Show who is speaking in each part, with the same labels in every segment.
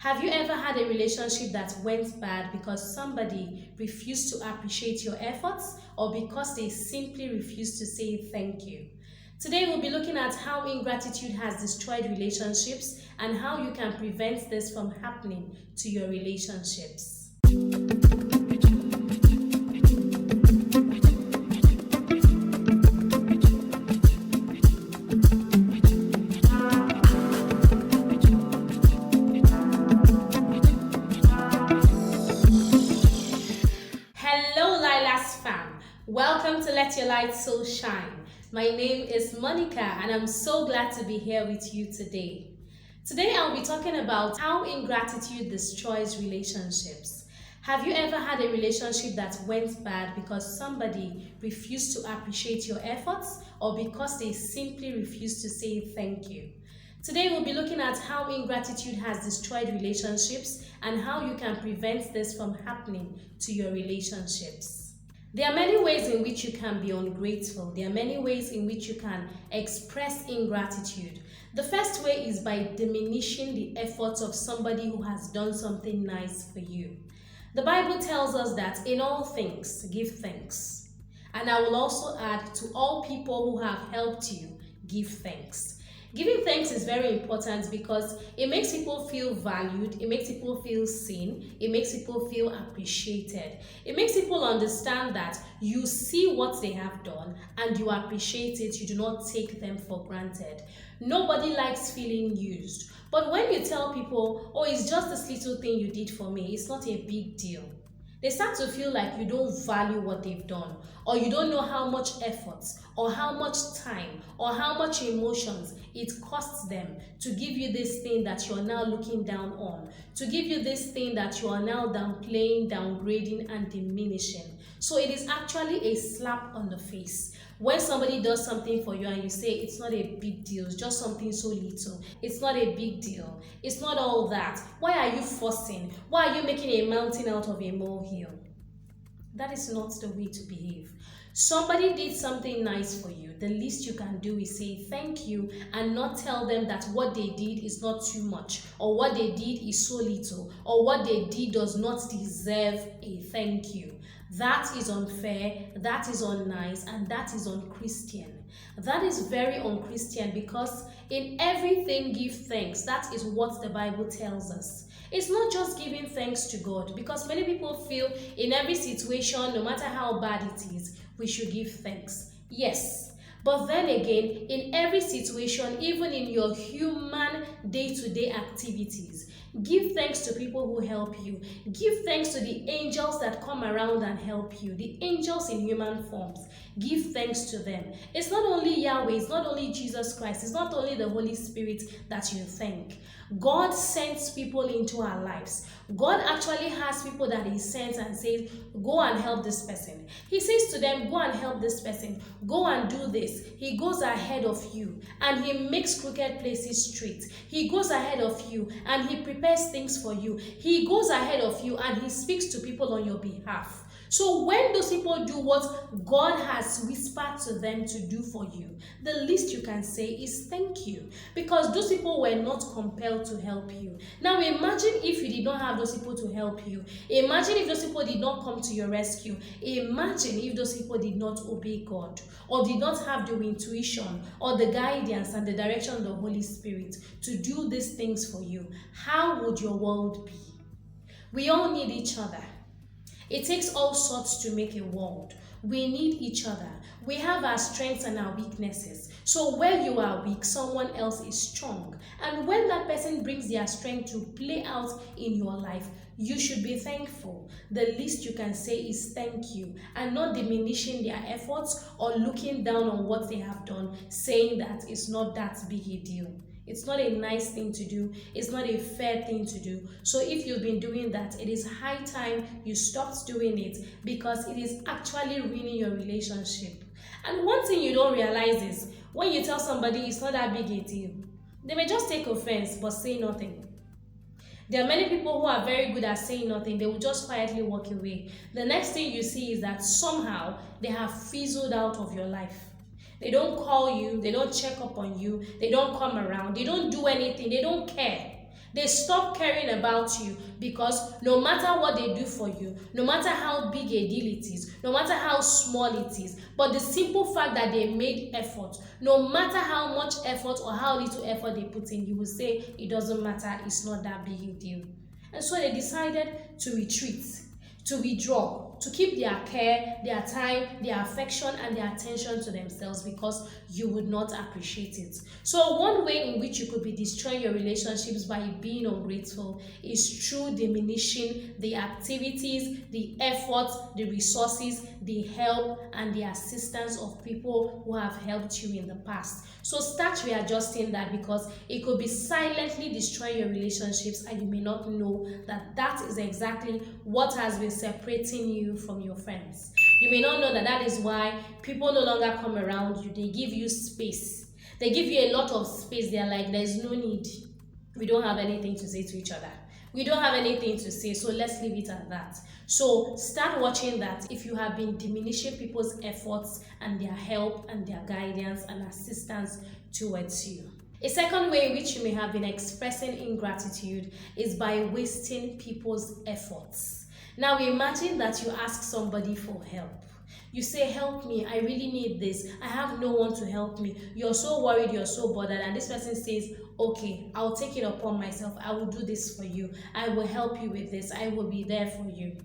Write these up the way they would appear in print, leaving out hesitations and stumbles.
Speaker 1: Have you ever had a relationship that went bad because somebody refused to appreciate your efforts or because they simply refused to say thank you? Today we'll be looking at how ingratitude has destroyed relationships and how you can prevent this from happening to your relationships. Welcome to Let Your Light So Shine. My name is Monica and I'm so glad to be here with you today. Today I'll be talking about how ingratitude destroys relationships. Have you ever had a relationship that went bad because somebody refused to appreciate your efforts or because they simply refused to say thank you? Today we'll be looking at how ingratitude has destroyed relationships and how you can prevent this from happening to your relationships. There are many ways in which you can be ungrateful. There are many ways in which you can express ingratitude. The first way is by diminishing the efforts of somebody who has done something nice for you. The Bible tells us that in all things, give thanks. And I will also add, to all people who have helped you, give thanks. Giving thanks is very important because it makes people feel valued, it makes people feel seen, it makes people feel appreciated. It makes people understand that you see what they have done and you appreciate it, you do not take them for granted. Nobody likes feeling used. But when you tell people, oh, it's just this little thing you did for me, it's not a big deal, they start to feel like you don't value what they've done, or you don't know how much effort, or how much time, or how much emotions it costs them to give you this thing that you're now looking down on, to give you this thing that you are now downplaying, downgrading, and diminishing. So it is actually a slap on the face. When somebody does something for you and you say it's not a big deal, it's just something so little, it's not a big deal, it's not all that, why are you forcing? Why are you making a mountain out of a molehill? That is not the way to behave. Somebody did something nice for you. The least you can do is say thank you and not tell them that what they did is not too much, or what they did is so little, or what they did does not deserve a thank you. That is unfair, that is unnice, and that is unchristian. That is very unchristian because in everything give thanks. That is what the Bible tells us. It's not just giving thanks to God, because many people feel in every situation, no matter how bad it is, we should give thanks. Yes. But then again, in every situation, even in your human day-to-day activities, give thanks to people who help you. Give thanks to the angels that come around and help you, the angels in human forms. Give thanks to them. It's not only Yahweh, it's not only Jesus Christ, it's not only the Holy Spirit that you thank. God sends people into our lives. God actually has people that he sends and says, go and help this person. He says to them, go and help this person. Go and do this. He goes ahead of you and he makes crooked places straight. He goes ahead of you and he prepares things for you. He goes ahead of you and he speaks to people on your behalf. So when those people do what God has whispered to them to do for you, the least you can say is thank you, because those people were not compelled to help you. Now imagine if you did not have those people to help you. Imagine if those people did not come to your rescue. Imagine if those people did not obey God, or did not have the intuition or the guidance and the direction of the Holy Spirit to do these things for you. How would your world be? We all need each other. It takes all sorts to make a world. We need each other. We have our strengths and our weaknesses. So where you are weak, someone else is strong. And when that person brings their strength to play out in your life, you should be thankful. The least you can say is thank you, and not diminishing their efforts or looking down on what they have done, saying that it's not that big a deal. It's not a nice thing to do. It's not a fair thing to do. So if you've been doing that, it is high time you stopped doing it, because it is actually ruining your relationship. And one thing you don't realize is when you tell somebody it's not that big a deal, they may just take offense but say nothing. There are many people who are very good at saying nothing. They will just quietly walk away. The next thing you see is that somehow they have fizzled out of your life. They don't call you, they don't check up on you, they don't come around, they don't do anything, they don't care. They stop caring about you because no matter what they do for you, no matter how big a deal it is, no matter how small it is, but the simple fact that they made effort, no matter how much effort or how little effort they put in, you will say it doesn't matter, it's not that big a deal. And so they decided to retreat, to withdraw, to keep their care, their time, their affection, and their attention to themselves because you would not appreciate it. So, one way in which you could be destroying your relationships by being ungrateful is through diminishing the activities, the efforts, the resources, the help, and the assistance of people who have helped you in the past. So, start readjusting that because it could be silently destroying your relationships and you may not know that that is exactly what has been separating you from your friends. You may not know that that is why people no longer come around you. They give you space. They give you a lot of space. They're like, there's no need. We don't have anything to say to each other. We don't have anything to say, so let's leave it at that. So start watching that if you have been diminishing people's efforts and their help and their guidance and assistance towards you. A second way in which you may have been expressing ingratitude is by wasting people's efforts. Now imagine that you ask somebody for help. You say, help me, I really need this. I have no one to help me. You're so worried, you're so bothered, and this person says, okay, I'll take it upon myself. I will do this for you. I will help you with this. I will be there for you.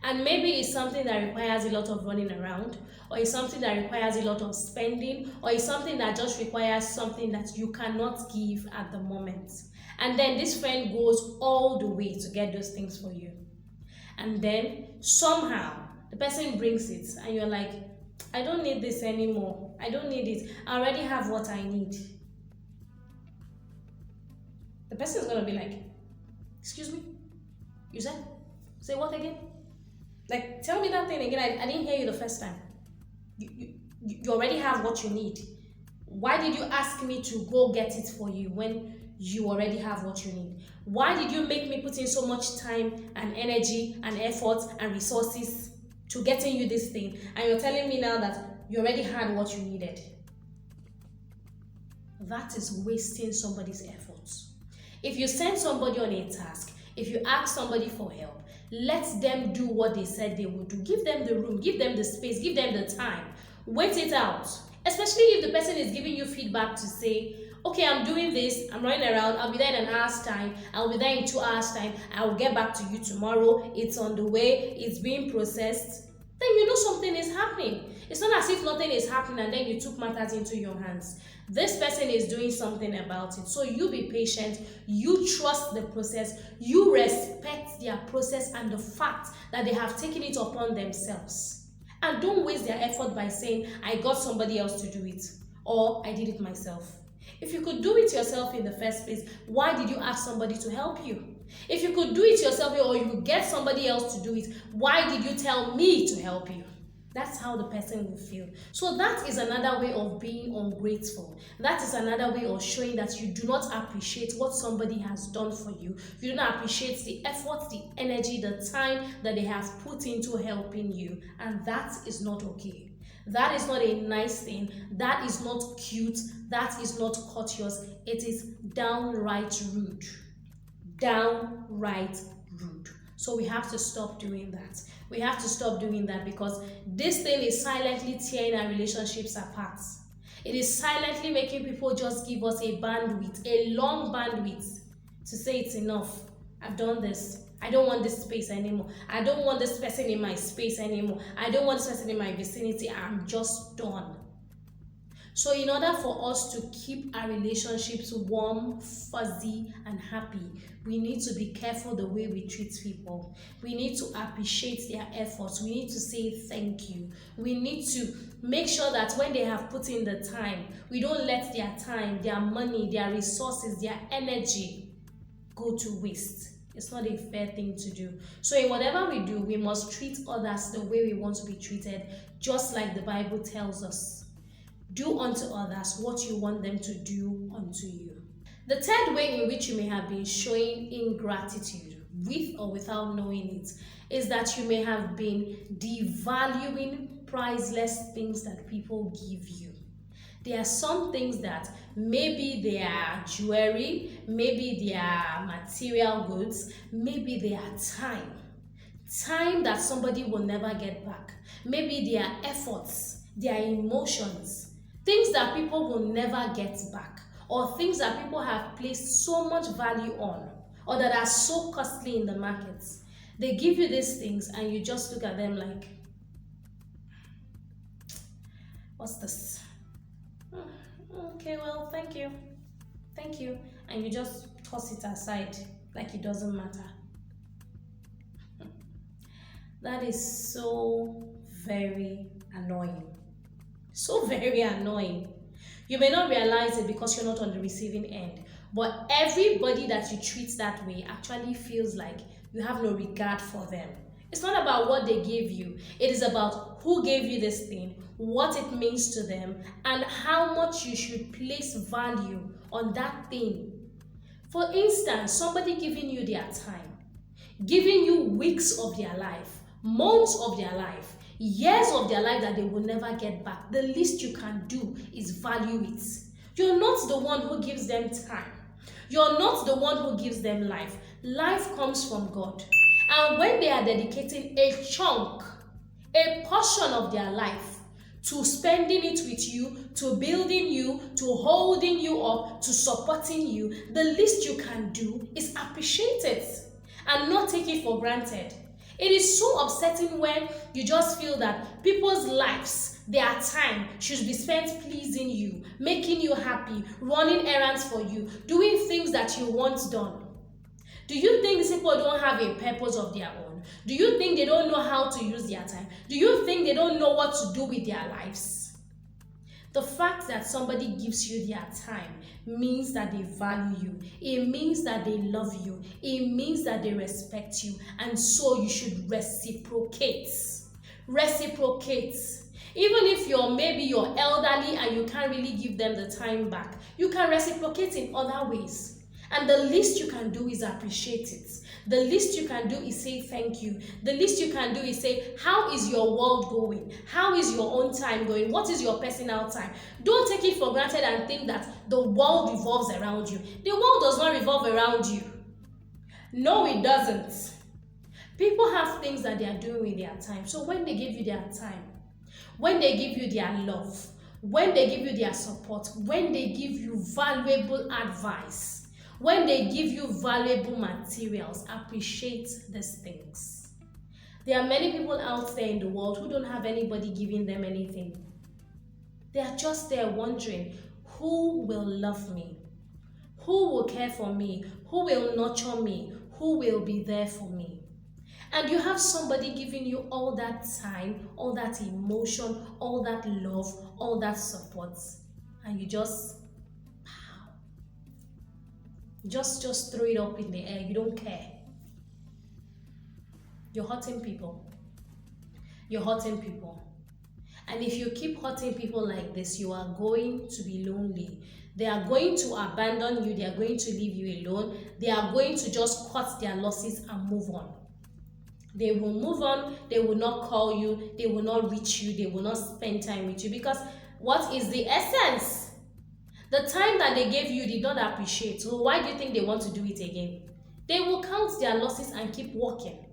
Speaker 1: And maybe it's something that requires a lot of running around, or it's something that requires a lot of spending, or it's something that just requires something that you cannot give at the moment. And then this friend goes all the way to get those things for you. And then somehow the person brings it and you're like, I don't need this anymore. I don't need it. I already have what I need. The person is going to be like, excuse me? You said? Say what again? Like, tell me that thing again. I didn't hear you the first time. You already have what you need. Why did you ask me to go get it for you when you already have what you need? Why did you make me put in so much time and energy and effort and resources to getting you this thing, and you're telling me now that you already had what you needed? That is wasting somebody's efforts. If you send somebody on a task, if you ask somebody for help, let them do what they said they would do. Give them the room, give them the space, give them the time. Wait it out. Especially if the person is giving you feedback to say, okay, I'm doing this, I'm running around, I'll be there in an hour's time, I'll be there in 2 hours time, I'll get back to you tomorrow, it's on the way, it's being processed, then you know something is happening. It's not as if nothing is happening and then you took matters into your hands. This person is doing something about it. So you be patient, you trust the process, you respect their process and the fact that they have taken it upon themselves. And don't waste their effort by saying, I got somebody else to do it, or I did it myself. If you could do it yourself in the first place, why did you ask somebody to help you? If you could do it yourself or you get somebody else to do it, why did you tell me to help you? That's how the person will feel. So that is another way of being ungrateful. That is another way of showing that you do not appreciate what somebody has done for you. You do not appreciate the effort, the energy, the time that they have put into helping you. And that is not okay. That is not a nice thing. That is not cute. That is not courteous. It is downright rude. Downright rude. So we have to stop doing that. We have to stop doing that because this thing is silently tearing our relationships apart. It is silently making people just give us a bandwidth, a long bandwidth to say it's enough. I've done this. I don't want this space anymore. I don't want this person in my space anymore. I don't want this person in my vicinity. I'm just done. So in order for us to keep our relationships warm, fuzzy, and happy, we need to be careful the way we treat people. We need to appreciate their efforts. We need to say thank you. We need to make sure that when they have put in the time, we don't let their time, their money, their resources, their energy go to waste. It's not a fair thing to do. So in whatever we do, we must treat others the way we want to be treated, just like the Bible tells us. Do unto others what you want them to do unto you. The third way in which you may have been showing ingratitude, with or without knowing it, is that you may have been devaluing priceless things that people give you. There are some things that maybe they are jewelry, maybe they are material goods, maybe they are time. Time that somebody will never get back. Maybe their efforts, their emotions, things that people will never get back, or things that people have placed so much value on, or that are so costly in the markets. They give you these things and you just look at them like, what's this? Okay, well, thank you. Thank you. And you just toss it aside like it doesn't matter. That is so very annoying. So very annoying. You may not realize it because you're not on the receiving end, but everybody that you treat that way actually feels like you have no regard for them. It's not about what they gave you, it is about who gave you this thing, what it means to them, and how much you should place value on that thing. For instance, somebody giving you their time, giving you weeks of their life, months of their life, years of their life that they will never get back. The least you can do is value it. You're not the one who gives them time. You're not the one who gives them life. Life comes from God. And when they are dedicating a chunk, a portion of their life to spending it with you, to building you, to holding you up, to supporting you, the least you can do is appreciate it and not take it for granted. It is so upsetting when you just feel that people's lives, their time, should be spent pleasing you, making you happy, running errands for you, doing things that you want done. Do you think these people don't have a purpose of their own? Do you think they don't know how to use their time? Do you think they don't know what to do with their lives? The fact that somebody gives you their time means that they value you. It means that they love you. It means that they respect you. And so you should reciprocate. Reciprocate. Even if maybe you're elderly and you can't really give them the time back, you can reciprocate in other ways. And the least you can do is appreciate it. The least you can do is say thank you. The least you can do is say, how is your world going? How is your own time going? What is your personal time? Don't take it for granted and think that the world revolves around you. The world does not revolve around you. No, it doesn't. People have things that they are doing with their time. So when they give you their time, when they give you their love, when they give you their support, when they give you valuable advice, when they give you valuable materials, appreciate these things. There are many people out there in the world who don't have anybody giving them anything. They are just there wondering, who will love me? Who will care for me? Who will nurture me? Who will be there for me? And you have somebody giving you all that time, all that emotion, all that love, all that support, and you just throw it up in the air. You don't care. You're hurting people. You're hurting people. And if you keep hurting people like this, you are going to be lonely. They are going to abandon you. They are going to leave you alone. They are going to just cut their losses and move on. They will move on. They will not call you. They will not reach you. They will not spend time with you, because what is the essence? The time that they gave you did not appreciate. So why do you think they want to do it again? They will count their losses and keep working.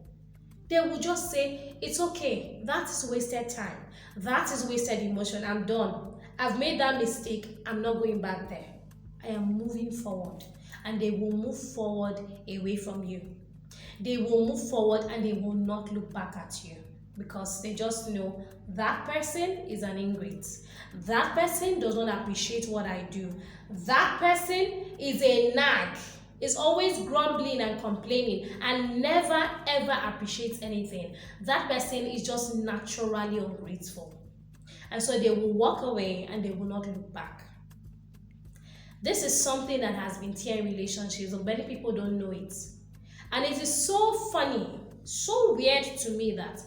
Speaker 1: They will just say, it's okay. That is wasted time. That is wasted emotion. I'm done. I've made that mistake. I'm not going back there. I am moving forward. And they will move forward away from you. They will move forward and they will not look back at you, because they just know that person is an ingrate. That person does not appreciate what I do. That person is a nag, is always grumbling and complaining and never ever appreciates anything. That person is just naturally ungrateful. And so they will walk away and they will not look back. This is something that has been tearing relationships, but many people don't know it. And it is so funny, so weird to me that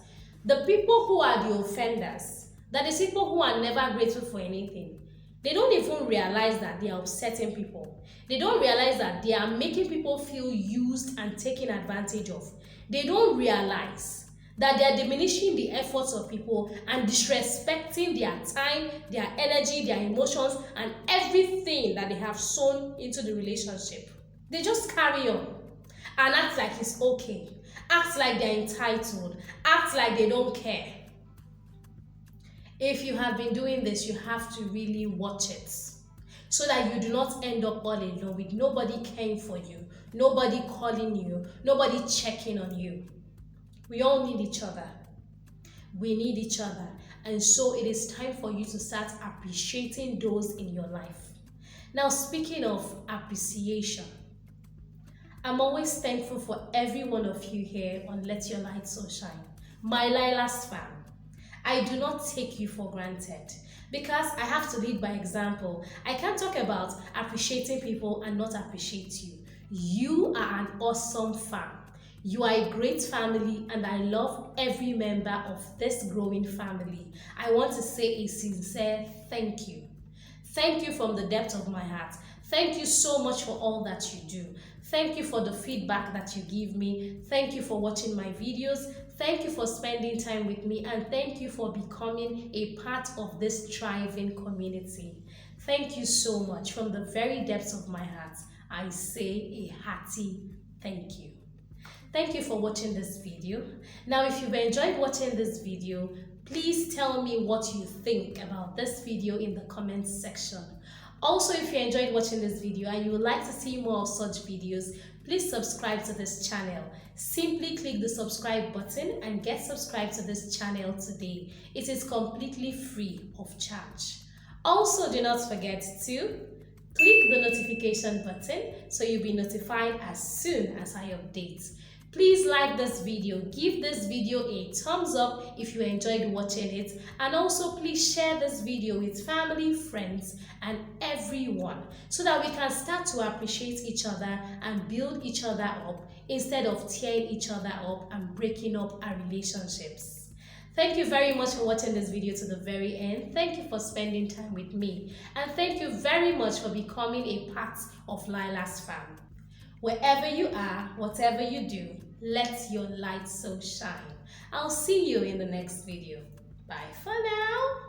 Speaker 1: the people who are the offenders, that is people who are never grateful for anything, they don't even realize that they are upsetting people. They don't realize that they are making people feel used and taken advantage of. They don't realize that they are diminishing the efforts of people and disrespecting their time, their energy, their emotions, and everything that they have sown into the relationship. They just carry on and act like it's okay, act like they're entitled, act like they don't care. If you have been doing this, you have to really watch it so that you do not end up all alone with nobody caring for you, nobody calling you, nobody checking on you. We all need each other. We need each other. And so it is time for you to start appreciating those in your life. Now, speaking of appreciation, I'm always thankful for every one of you here on Let Your Light So Shine. My Lila's fam, I do not take you for granted because I have to lead by example. I can't talk about appreciating people and not appreciate you. You are an awesome fam. You are a great family, and I love every member of this growing family. I want to say a sincere thank you. Thank you from the depth of my heart. Thank you so much for all that you do. Thank you for the feedback that you give me. Thank you for watching my videos. Thank you for spending time with me, and thank you for becoming a part of this thriving community. Thank you so much. From the very depths of my heart, I say a hearty thank you. Thank you for watching this video. Now, if you've enjoyed watching this video, please tell me what you think about this video in the comments section. Also, if you enjoyed watching this video and you would like to see more of such videos, please subscribe to this channel. Simply click the subscribe button and get subscribed to this channel today. It is completely free of charge. Also, do not forget to click the notification button so you'll be notified as soon as I update. Please like this video, give this video a thumbs up if you enjoyed watching it, and also please share this video with family, friends, and everyone so that we can start to appreciate each other and build each other up instead of tearing each other up and breaking up our relationships. Thank you very much for watching this video to the very end. Thank you for spending time with me, and thank you very much for becoming a part of Lila's fam. Wherever you are, whatever you do, let your light so shine. I'll see you in the next video. Bye for now.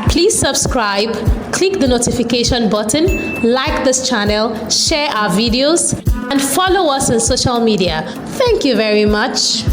Speaker 1: Please subscribe, click the notification button, like this channel, share our videos, and follow us on social media. Thank you very much.